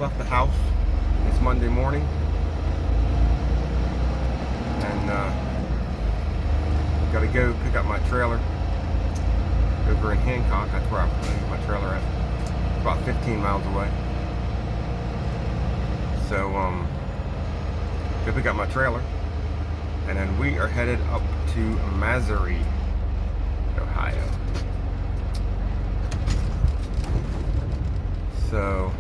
left the house. It's Monday morning. And gotta go pick up my trailer over in Hancock. That's where I'm putting my trailer at. About 15 miles away. So, go pick up my trailer. And then we are headed up to Missouri, Ohio. So,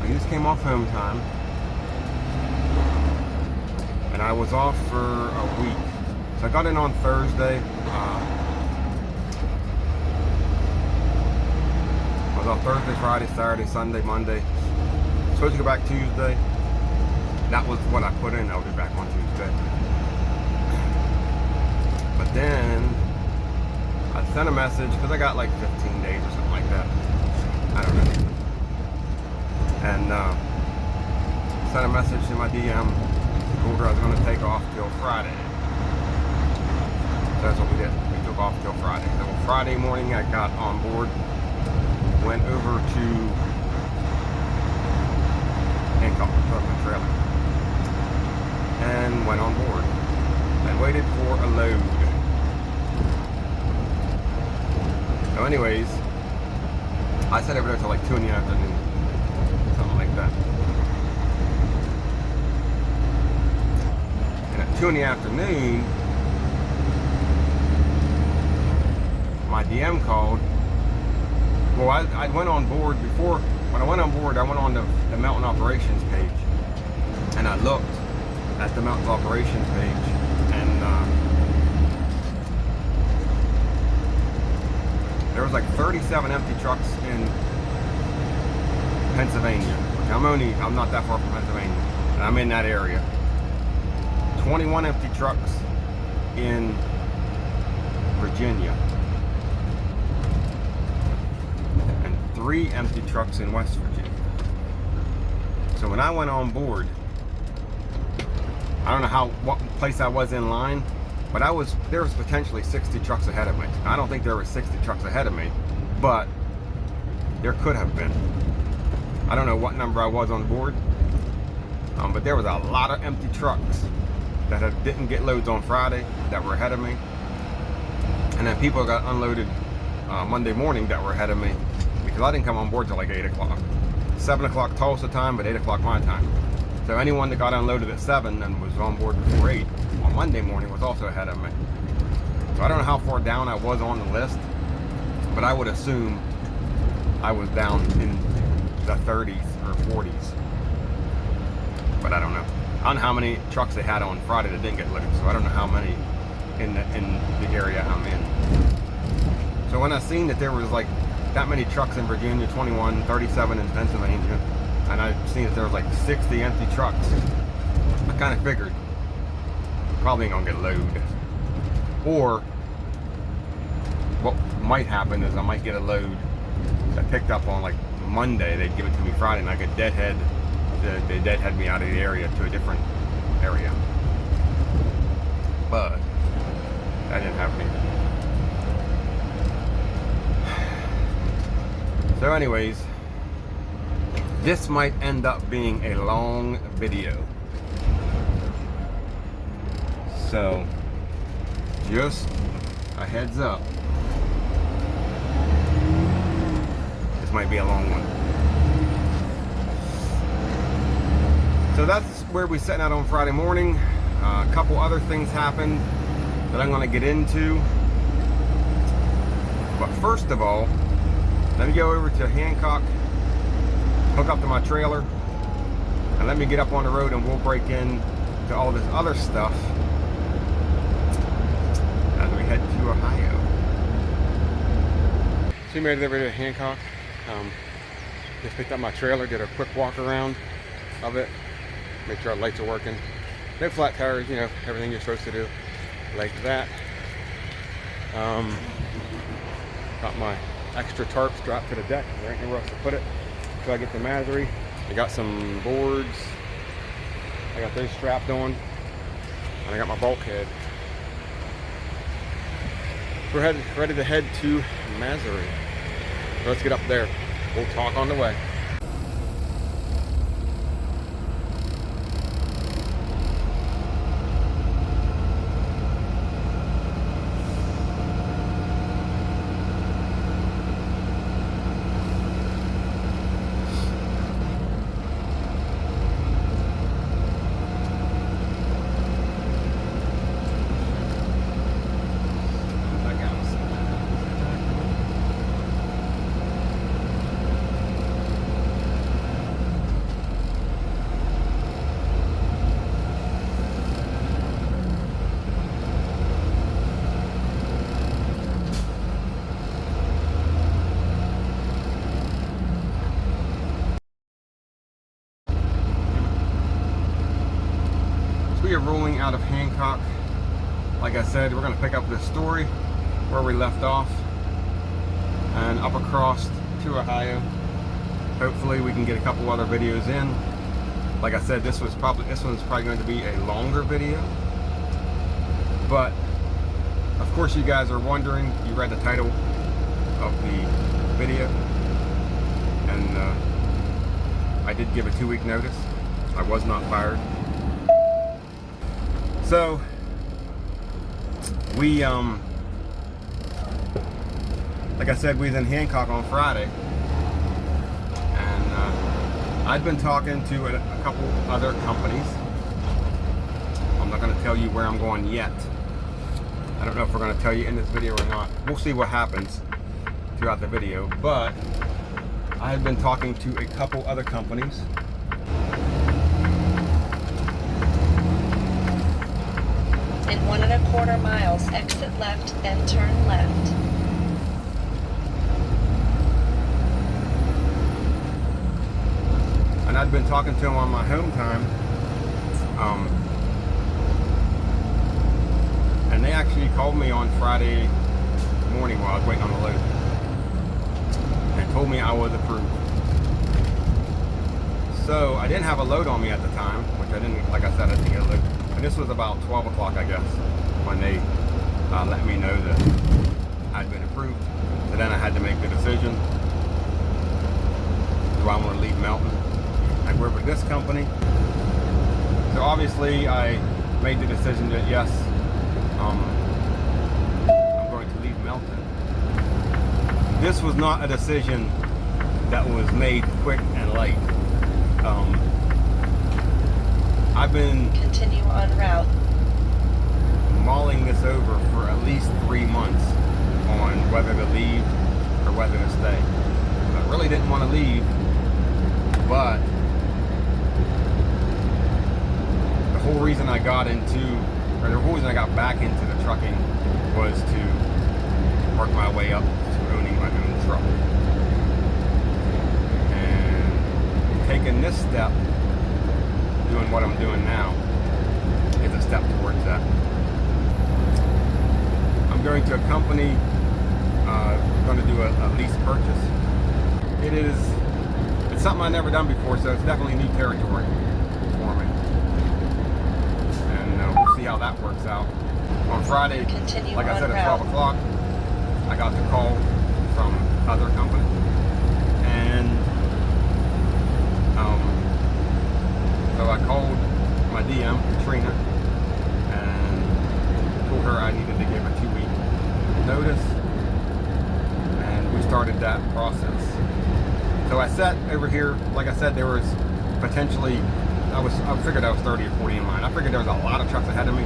I just came off home time. And I was off for a week. So I got in on Thursday. I was off Thursday, Friday, Saturday, Sunday, Monday. Supposed to go back Tuesday. That was what I put in. I'll be back on Tuesday. But then I sent a message because I got like 15 days or something like that. I don't know. And sent a message to my DM. Told her I was going to take off till Friday. So that's what we did. We took off till Friday. So Friday morning I got on board. Went over to Hancock, took my trailer, and went on board and waited for a load. So anyways, I sat over there till like 2 in the afternoon, something like that. And at 2 in the afternoon, my DM called. Well, I went on board before. When I went on board, I went on the Melton operations page, and I looked at the Melton operations page, and there was like 37 empty trucks in Pennsylvania. I'm not that far from Pennsylvania, and I'm in that area. 21 empty trucks in Virginia. 3 empty trucks in West Virginia. So when I went on board, I don't know what place I was in line, but there was potentially 60 trucks ahead of me. I don't think there were 60 trucks ahead of me, but there could have been. I don't know what number I was on board, but there was a lot of empty trucks that didn't get loads on Friday that were ahead of me, and then people got unloaded Monday morning that were ahead of me. Because I didn't come on board till like 8 o'clock. 7 o'clock Tulsa time, but 8 o'clock my time. So anyone that got unloaded at 7 and was on board before 8 on Monday morning was also ahead of me. So I don't know how far down I was on the list, but I would assume I was down in the 30s or 40s. But I don't know. I don't know how many trucks they had on Friday that didn't get loaded, so I don't know how many in the area I'm in. So when I seen that there was like that many trucks in Virginia, 21, 37 in Pennsylvania, and I've seen that there was like 60 empty trucks, I kind of figured probably ain't gonna get a load. Or what might happen is I might get a load that picked up on like Monday, they'd give it to me Friday, and I could they deadhead me out of the area to a different area. But that didn't happen either. So anyways, this might end up being a long video. So, just a heads up. This might be a long one. So that's where we set out on Friday morning. A couple other things happened that I'm going to get into. But first of all, let me go over to Hancock, hook up to my trailer, and let me get up on the road and we'll break in to all this other stuff as we head to Ohio. So we made it over to Hancock. Just picked up my trailer, did a quick walk around of it, make sure our lights are working. No flat tires, you know, everything you're supposed to do like that. Got my extra tarps dropped to the deck. There ain't nowhere else to put it until I get to Missouri. I got some boards. I got those strapped on. And I got my bulkhead. We're ready to head to Missouri. Let's get up there. We'll talk on the way. We are rolling out of Hancock. Like I said, we're going to pick up this story where we left off and up across to Ohio. Hopefully we can get a couple other videos in. Like I said, this one's probably going to be a longer video. But of course you guys are wondering, you read the title of the video, and I did give a 2-week notice. I was not fired. So we like I said, we was in Hancock on Friday, and I'd been talking to a couple other companies. I'm not going to tell you where I'm going yet. I don't know if we're going to tell you in this video or not. We'll see what happens throughout the video, but I had been talking to a couple other companies. In 1 1/4 miles, exit left, then turn left. And I'd been talking to him on my home time, and they actually called me on Friday morning while I was waiting on the load, and told me I was approved. So I didn't have a load on me at the time, which I didn't, like I said, I didn't get a load. And this was about 12 o'clock, I guess, when they let me know that I'd been approved. So then I had to make the decision. Do I want to leave Melton and work with this company? So obviously I made the decision that yes, I'm going to leave Melton. This was not a decision that was made quick and light. I've been Continue on route. mulling this over for at least 3 months on whether to leave or whether to stay. I really didn't want to leave, but the whole reason I got back into the trucking was to work my way up to owning my own truck. And taking this step, doing what I'm doing now, is a step towards that. I'm going to a company, going to do a lease purchase. It's something I've never done before, so it's definitely new territory for me. And we'll see how that works out. On Friday, like I said, at 12 o'clock, I got the call from other company, and so I called my DM, Katrina, and told her I needed to give a 2-week notice, and we started that process. So I sat over here, like I said, there was potentially, I figured I was 30 or 40 in line. I figured there was a lot of trucks ahead of me,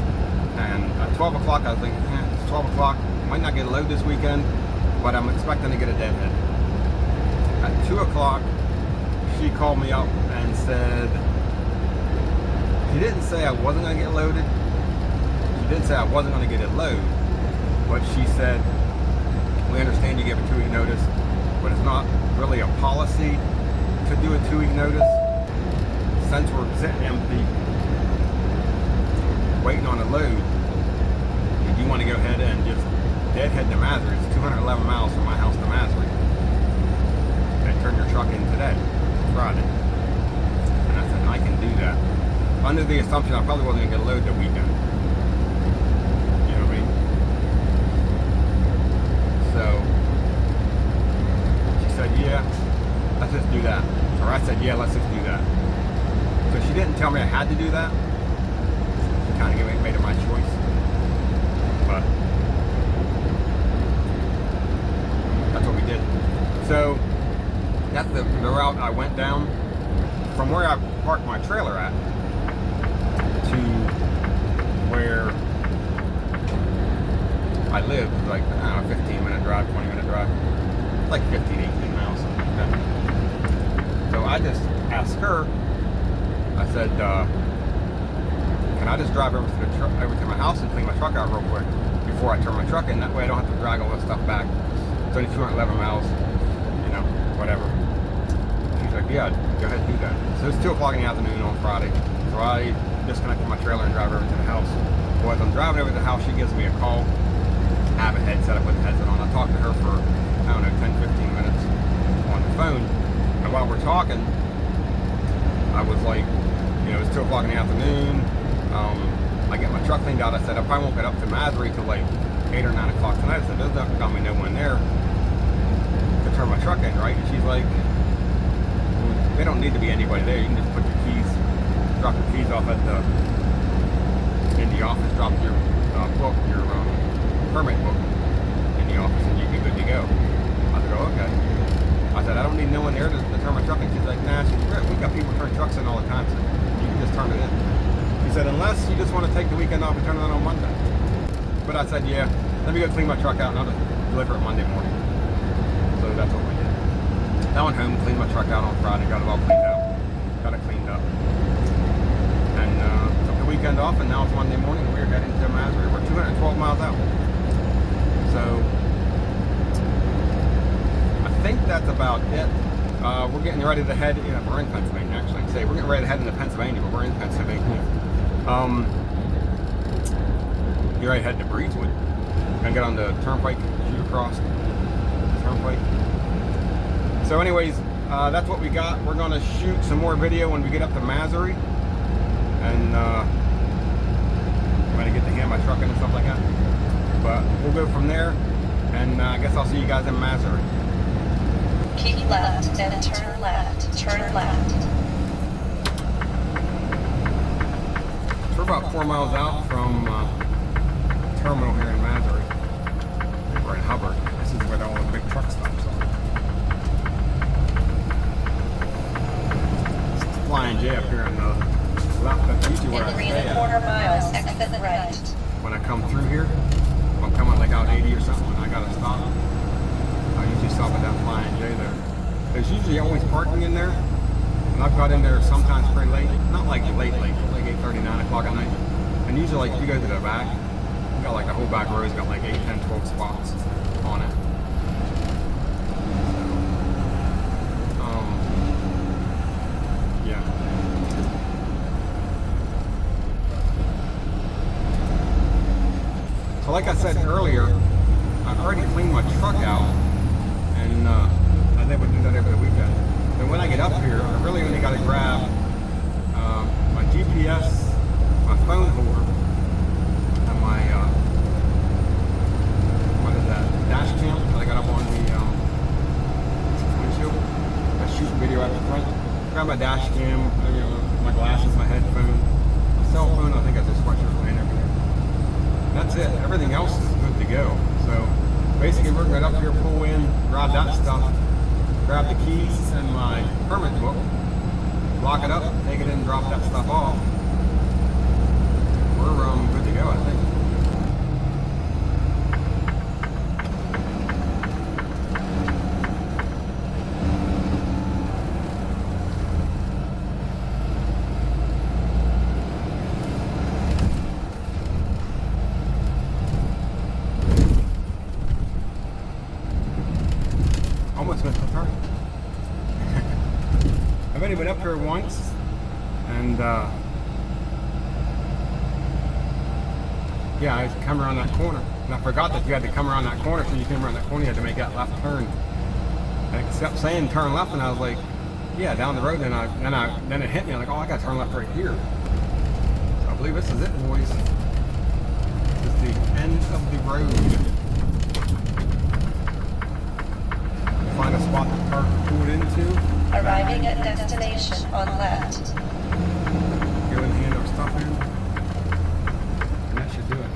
and at 12 o'clock I was thinking, it's 12 o'clock, might not get a load this weekend, but I'm expecting to get a deadhead. At 2 o'clock, she called me up and said, she didn't say I wasn't going to get loaded. She didn't say I wasn't going to get a load. But she said, we understand you gave a 2-week notice, but it's not really a policy to do a 2-week notice. Since we're sitting empty, waiting on a load, if you want to go ahead and just deadhead to Mazary, it's 211 miles from my house to Mazary, and turn your truck in today, Friday. And I said, I can do that. Under the assumption I probably wasn't going to get a load the weekend. You know what I mean? So, she route I went down from where I parked my trailer at to where I live. Like, I don't know, 15-minute drive, 20-minute drive. Like 15, 18 miles, something like that. So I just asked her, I said, can I just drive over to my house and clean my truck out real quick before I turn my truck in? That way I don't have to drag all this stuff back. It's only 211 miles, you know, whatever. She's like, yeah, go ahead and do that. So it's 2 o'clock in the afternoon on Friday. So I disconnected my trailer and drive over to the house. Well, as I'm driving over to the house, she gives me a call. I have a headset up with the headset on. I talked to her for, I don't know, 10, 15 minutes on the phone. And while we're talking, I was like, you know, it's 2 o'clock in the afternoon. I get my truck cleaned out. I said, I probably won't get up to Masbury till like 8 or 9 o'clock tonight. I said, there's not gonna be no one there to turn my truck in, right? And she's like, well, they don't need to be anybody there. You can just put your keys, drop your keys off at in the office, drop your book, your permit book in the office, and you'd be good to go. I said, oh, okay. I said, I don't need no one there to turn my truck in. She's like, nah, we got people turn trucks in all the time, so you can just turn it in. She said, unless you just want to take the weekend off and turn it in on Monday. But I said, yeah, let me go clean my truck out and I'll just deliver it Monday morning. So that's what we did. I went home, cleaned my truck out on Friday, got it all cleaned out. Got it cleaned up. And took the weekend off, and now it's Monday morning and we're heading to Masbury. We're 212 miles out. So I think that's about it. We're getting ready to head, we're in Pennsylvania actually. We're getting ready to head into Pennsylvania, but we're in Pennsylvania. You're ready to head to Breezewood. Gonna get on the turnpike, shoot across the turnpike. So anyways, that's what we got. We're gonna shoot some more video when we get up to Masbury. And try to get to hand my truck in and stuff like that. But we'll go from there, and I guess I'll see you guys in Masbury. Keep left and turn left. Turn left. We're about 4 miles out from the terminal here in Masbury. We're in Hubbard. This is where all the big truck stops are. It's the Flying J up here on the left. That's usually where I stay at. 3¼ miles, exit right. When I come through here, if I'm coming like out 80 or something, and I gotta stop, I usually stop at that Flying J there. There's usually always parking in there, and I've got in there sometimes pretty late. Not like late, like 8:30, 9 o'clock at night. And usually, like, if you go to the back, you got like the whole back row's got like 8, 10, 12 spots on it. Yeah. So like I said earlier, I've already cleaned my truck out, and I never do that over the weekend. And when I get up here, I really only got to grab my GPS, my phone holder, and my what is that, dash cam that I got up on the windshield. I shoot video out the front. Grab my dash cam, my glasses, my headphone, my cell phone. I think I just sweatshirt laying over there. That's it. Everything else is good to go. So basically, we're going to up here, pull in, grab that stuff, grab the keys and my permit book, lock it up, take it in, drop that stuff off. We're good to go, I think. Almost missed the turn. I've only been up here once, and yeah, I come around that corner, and I forgot that you had to come around that corner. So you came around that corner, you had to make that left turn. And it kept saying turn left, and I was like, yeah, down the road. Then it hit me. I'm like, oh, I got to turn left right here. So I believe this is it, boys. This is the end of the road. Find a spot to park, pull it into. Arriving at destination on left. Go and hand our stuff in. And that should do it.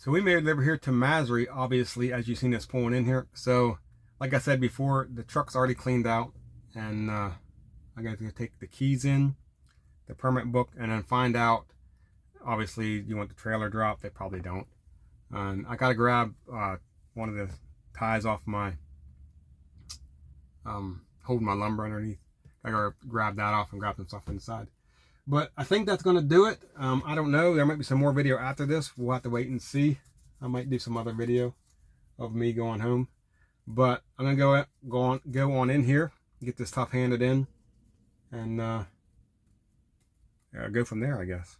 So we made it over here to Masry, obviously, as you've seen us pulling in here. So, like I said before, the truck's already cleaned out, and I'm going to take the keys in, the permit book, and then find out. Obviously, you want the trailer dropped. They probably don't. And I got to grab one of the ties off my holding my lumber underneath. I got to grab that off and grab some stuff inside. But I think that's going to do it. I don't know. There might be some more video after this. We'll have to wait and see. I might do some other video of me going home. But I'm going to go on in here, get this stuff handed in, and go from there, I guess.